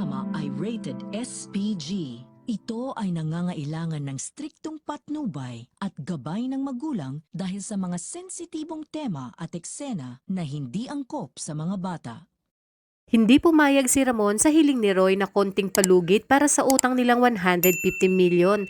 programa ay rated SPG. Ito ay nangangailangan ng striktong patnubay at gabay ng magulang dahil sa mga sensitibong tema at eksena na hindi angkop sa mga bata. Hindi pumayag si Ramon sa hiling ni Roy na konting palugit para sa utang nilang 150 million.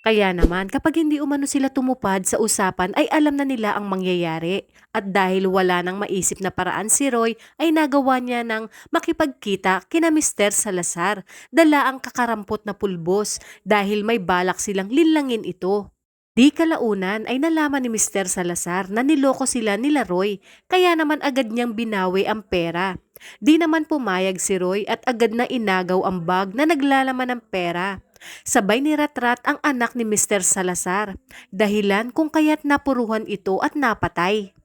Kaya naman kapag hindi umano sila tumupad sa usapan ay alam na nila ang mangyayari. At dahil wala nang maisip na paraan si Roy ay nagawa niya ng makipagkita kina Mr. Salazar. Dala ang kakarampot na pulbos dahil may balak silang linlangin ito. Di kalaunan ay nalaman ni Mr. Salazar na niloko sila nila Roy, kaya naman agad niyang binawi ang pera. Di naman pumayag si Roy at agad na inagaw ang bag na naglalaman ng pera. Sabay ni Ratrat ang anak ni Mr. Salazar, dahilan kung kaya't napuruhan ito at napatay.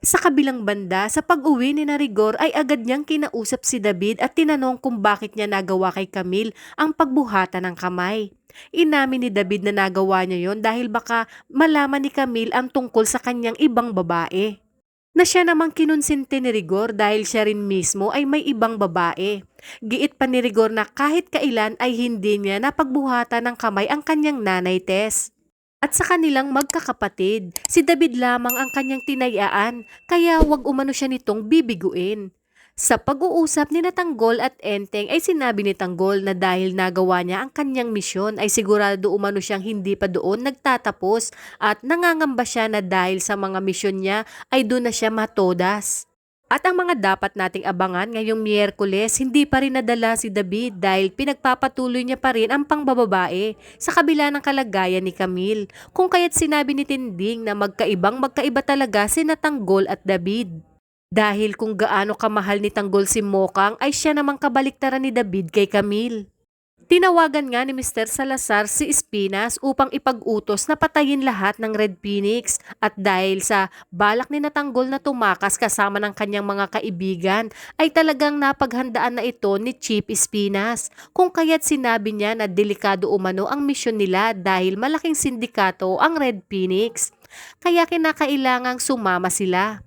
Sa kabilang banda, sa pag-uwi ni Rigor ay agad niyang kinausap si David at tinanong kung bakit niya nagawa kay Camille ang pagbuhatan ng kamay. Inamin ni David na nagawa niya yon dahil baka malaman ni Camille ang tungkol sa kanyang ibang babae. Na siya namang kinonsinti ni Rigor dahil siya rin mismo ay may ibang babae. Giit pa ni Rigor na kahit kailan ay hindi niya napagbuhatan ng kamay ang kanyang nanay Tess. At sa kanilang magkakapatid, si David lamang ang kanyang tinayaan, kaya wag umano siya nitong bibiguin. Sa pag-uusap ni Tanggol at Enteng ay sinabi ni Tanggol na dahil nagawa niya ang kanyang misyon ay sigurado umano siyang hindi pa doon nagtatapos at nangangamba siya na dahil sa mga misyon niya ay doon na siya matodas. At ang mga dapat nating abangan ngayong Miyerkules, hindi pa rin nadala si David dahil pinagpapatuloy niya pa rin ang pangbababae sa kabila ng kalagayan ni Camille. Kung kaya't sinabi ni Tinding na magkaiba talaga si Tanggol at David. Dahil kung gaano kamahal ni Tanggol si Mokang ay siya namang kabaliktaran ni David kay Camille. Tinawagan nga ni Mr. Salazar si Espinas upang ipag-utos na patayin lahat ng Red Phoenix at dahil sa balak ni Tanggol na tumakas kasama ng kanyang mga kaibigan ay talagang napaghandaan na ito ni Chief Espinas kung kaya't sinabi niya na delikado umano ang misyon nila dahil malaking sindikato ang Red Phoenix. Kaya kinakailangang sumama sila.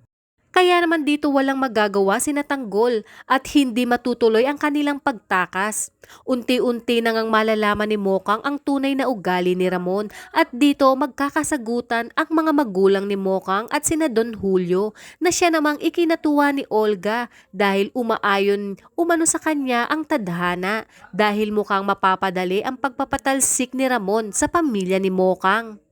Kaya naman dito walang magagawa si Tanggol at hindi matutuloy ang kanilang pagtakas. Unti-unti nang malalaman ni Mokang ang tunay na ugali ni Ramon at dito magkakasagutan ang mga magulang ni Mokang at sina Don Julio na siya namang ikinatuwa ni Olga dahil umaayon umano sa kanya ang tadhana dahil mukhang mapapadali ang pagpapatalsik ni Ramon sa pamilya ni Mokang.